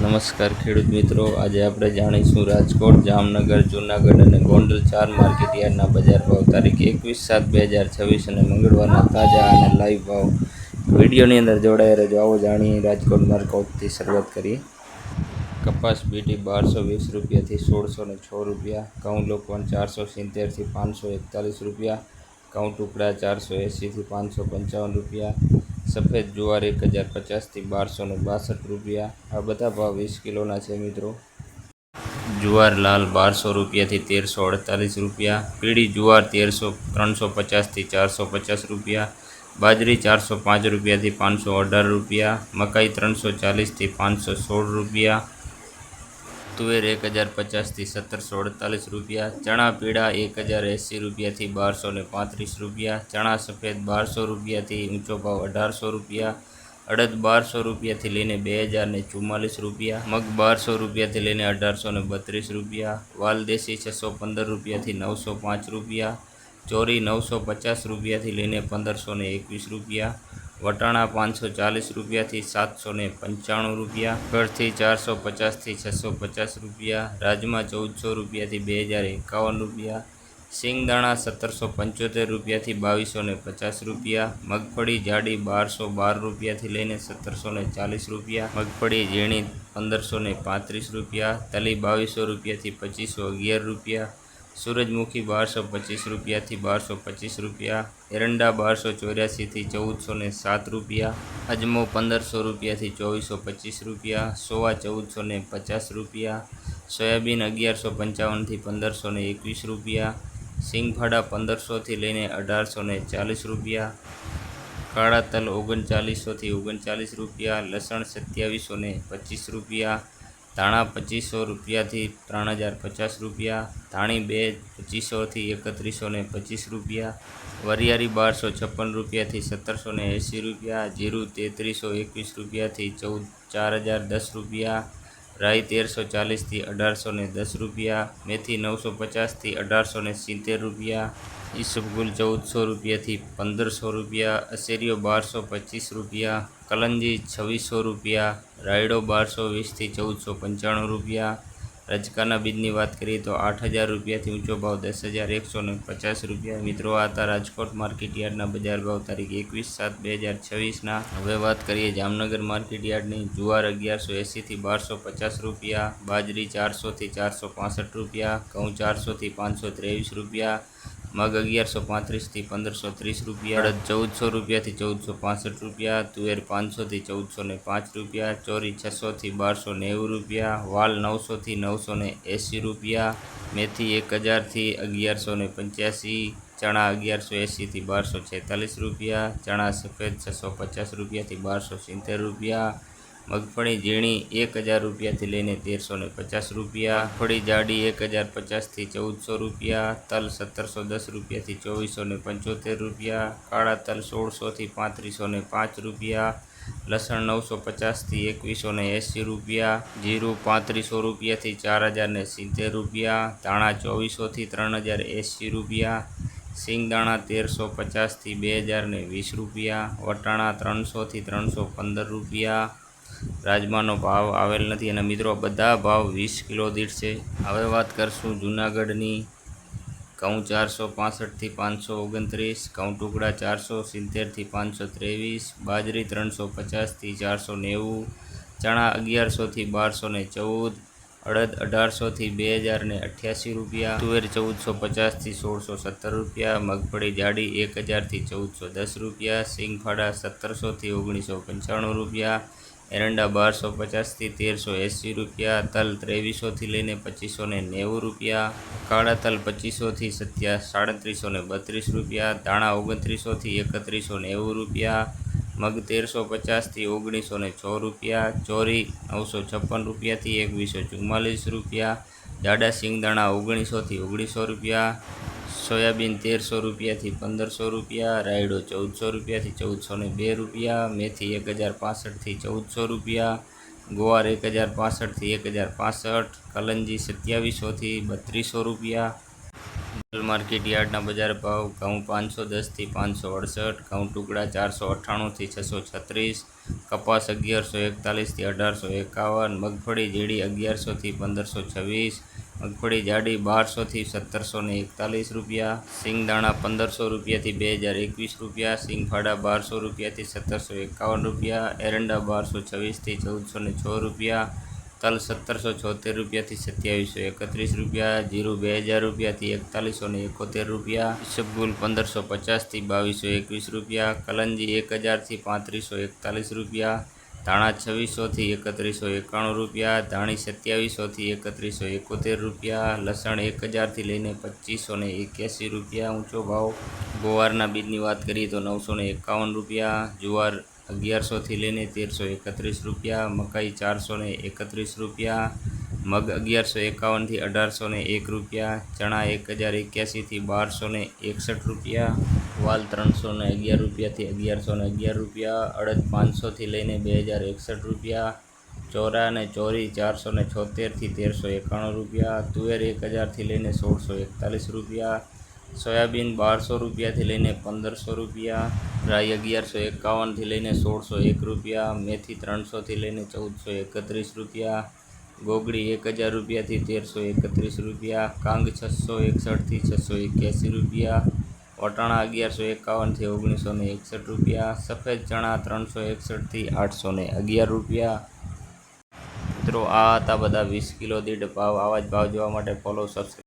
નમસ્કાર ખેડૂત મિત્રો, આજે આપણે જાણીશું રાજકોટ, જામનગર, જૂનાગઢ અને ગોંડલ 4 માર્કેટ યાર્ડના બજાર ભાવ તારીખ 21/7/2026 અને મંગળવારના તાજા અને લાઈવ ભાવ વિડીયોની અંદર જોડાયા રહેજો. આવો જાણીએ રાજકોટ માર્કેટથી શરૂઆત કરીએ. કપાસ બીટી 1220 રૂપિયાથી 1606 રૂપિયા, ઘઉં લોકવન 470થી 541 રૂપિયા, ઘઉં ટુકડા 480થી 555 રૂપિયા, સફેદ જુવાર 1050થી 1262 રૂપિયા. આ બધા ભાવ 20 કિલોના છે મિત્રો. જુવાર લાલ 1200 રૂપિયાથી 1348 રૂપિયા, પીળી જુવાર 350થી 450 રૂપિયા, બાજરી 405 રૂપિયાથી 518 રૂપિયા, મકાઈ 340થી 516 રૂપિયા, તુવેર 1050થી 1748 રૂપિયા, ચણા પીળા 1080 રૂપિયાથી 1235 રૂપિયા, ચણા સફેદ 1200 રૂપિયાથી ઊંચો ભાવ 1800 રૂપિયા, અડદ 1200 રૂપિયાથી લઈને 2044 રૂપિયા, મગ 1200 રૂપિયાથી લઈને 1832 રૂપિયા, વાલદેશી 615 રૂપિયાથી 905 રૂપિયા, ચોરી 950 રૂપિયાથી લઈને 1521 રૂપિયા, વટાણા 540 રૂપિયાથી 795 રૂપિયા, ઘરથી 450થી 650 રૂપિયા, રાજમા 1400 રૂપિયાથી 2051 રૂપિયા, સિંગદાણા 1775 રૂપિયાથી 2250 રૂપિયા, મગફળી જાડી 1212 રૂપિયાથી લઈને 1740 રૂપિયા, મગફળી ઝીણી 1535 રૂપિયા, તલી 2200 રૂપિયાથી 2511 રૂપિયા, સૂરજમુખી 1225 રૂપિયાથી 1225 રૂપિયા, એરંડા 1284થી 1407 રૂપિયા, અજમો 1500 રૂપિયાથી 2425 રૂપિયા, સોવા 1450 રૂપિયા, સોયાબીન 1155થી 1521 રૂપિયા, સિંગફાડા 1500થી લઈને 1840 રૂપિયા, કાળા તલ 3900થી 39 રૂપિયા, લસણ 2725 રૂપિયા, ધાણા 2500 રૂપિયાથી 3050 રૂપિયા, ધાણી 2500થી 3125 રૂપિયા, વરિયાળી 1256 રૂપિયાથી 1780 રૂપિયા, જીરું 3321 રૂપિયાથી 4010 રૂપિયા, રાઈ 1340થી 1810 રૂપિયા, મેથી 950થી 1870 રૂપિયા, ઈસબગુલ 1400 રૂપિયાથી 1500 રૂપિયા, અશેરીઓ 1225 રૂપિયા, કલંજી 2600 રૂપિયા, રાયડો 1220થી 1495 રૂપિયા. રજકાના બીજની વાત કરીએ તો 8000 રૂપિયાથી ઊંચો ભાવ 10,150 રૂપિયા. મિત્રો, આ હતા રાજકોટ માર્કેટ યાર્ડના બજાર ભાવ તારીખ 21/7/2026ના. હવે વાત કરીએ જામનગર માર્કેટ યાર્ડની. જુવાર 1180થી 1250 રૂપિયા, બાજરી 400થી 465 રૂપિયા, ઘઉં 400થી 523 રૂપિયા, મગ 1135થી 1530 રૂપિયા, અડદ 1400 રૂપિયાથી 1465 રૂપિયા, તુવેર 500થી 1405 રૂપિયા, ચોરી 600થી 1290 રૂપિયા, વાલ 900થી 980 રૂપિયા, મેથી 1000થી 1185, ચણા 1180થી 1246 રૂપિયા, ચણા સફેદ 650 રૂપિયાથી 1270 રૂપિયા, મગફળી ઝીણી 1000 રૂપિયાથી લઈને 1350 રૂપિયા, મગફળી જાડી 1050થી 1400 રૂપિયા, તલ 1710 રૂપિયાથી 2475 રૂપિયા, કાળા તલ 1600થી 3505 રૂપિયા, લસણ 950થી 2180 રૂપિયા, જીરું 3500 રૂપિયાથી 4070 રૂપિયા, ધાણા 2400થી 3080 રૂપિયા, સિંગદાણા 1350થી 2020 રૂપિયા, વટાણા 300થી 315 રૂપિયા. રાજમાનો ભાવ આવેલ નથી અને મિત્રો બધા ભાવ 20 કિલો દીઠ છે. હવે વાત કરશું જૂનાગઢની. ઘઉં 465થી 529, ઘઉં ટુકડા 470થી 523, બાજરી 350થી 490, ચણા 1100થી 1214, અડદ 1800થી 2088 રૂપિયા, તુવેર 1450થી 1617 રૂપિયા, મગફળી જાડી 1000થી 1410 રૂપિયા, સિંગફાડા 1700થી 1995 રૂપિયા, એરંડા 1250થી 1380 રૂપિયા, તલ 2300થી લઈને 2590 રૂપિયા, કાળા તલ 2500થી 3732 રૂપિયા, ધાણા 2900થી 3190 રૂપિયા, મગ 1350થી 1906 રૂપિયા, ચોરી 956 રૂપિયાથી 2144 રૂપિયા, જાડા સિંગદાણા 1900થી 1900 રૂપિયા, સોયાબીન 1300 રૂપિયાથી 1500 રૂપિયા, રાયડો 1400 રૂપિયાથી 1402 રૂપિયા, મેથી 1065થી 1400 રૂપિયા, ગુવાર 1065થી 1065, કલંજી 2700થી 3200 રૂપિયા. માર્કેટ યાર્ડના બજાર ભાવ: ઘઉં 510 થી 568, ઘઉં ટુકડા 498 થી 636, કપાસ 1141 થી 1851, મગફળી ઝીણી 1100 થી 1526, મગફળી જાડી 1200 થી 1741 રૂપિયા, સિંગદાણા 1500 રૂપિયાથી 2021 રૂપિયા, સિંગફાડા 1200 રૂપિયાથી 1751 રૂપિયા, એરંડા 1226 થી 1406 રૂપિયા, તલ 1776 રૂપિયાથી 2731 રૂપિયા, જીરું 2000 રૂપિયાથી 4171 રૂપિયા, ઈસબગુલ 1550 થી 2221 રૂપિયા, કલંજી 1000 થી 3541 રૂપિયા, ધાણા 2600 થી 3191 રૂપિયા, ધાણી 2700 થી 3171 રૂપિયા, લસણ 1000 થી લઈને 2581 રૂપિયા ઊંચો ભાવ. ગુવારના બીજની વાત કરીએ તો 951 રૂપિયા, જુવાર 1100 થી લઈને 1331 રૂપિયા, મકાઈ 431 રૂપિયા, મગ 1151 થી 1801 રૂપિયા, ચણા 1081 થી 1261 રૂપિયા, વાલ 311 રૂપિયાથી 1111 રૂપિયા, અડદ 500 થી લઈને 2061 રૂપિયા, ચોરા અને ચોરી 476 થી 1391 રૂપિયા, તુવેર 1000 થી લઈને 1641 રૂપિયા, સોયાબીન 1200 રૂપિયાથી લઈને 1500 રૂપિયા, રાઈ 1151 થી લઈને 1601 રૂપિયા, મેથી 300 થી લઈને 1431 રૂપિયા, ગોગડી 1000 રૂપિયાથી 1331 રૂપિયા, કાંગ 661 થી 681 રૂપિયા, વટાણા 1151 થી 1961 રૂપિયા, સફેદ ચણા 361 થી 811 રૂપિયા. મિત્રો આ હતા બધા 20 કિલો દીઠ ભાવ. આવા જ ભાવ જોવા માટે ફોલો સબસ્ક્રાઈબ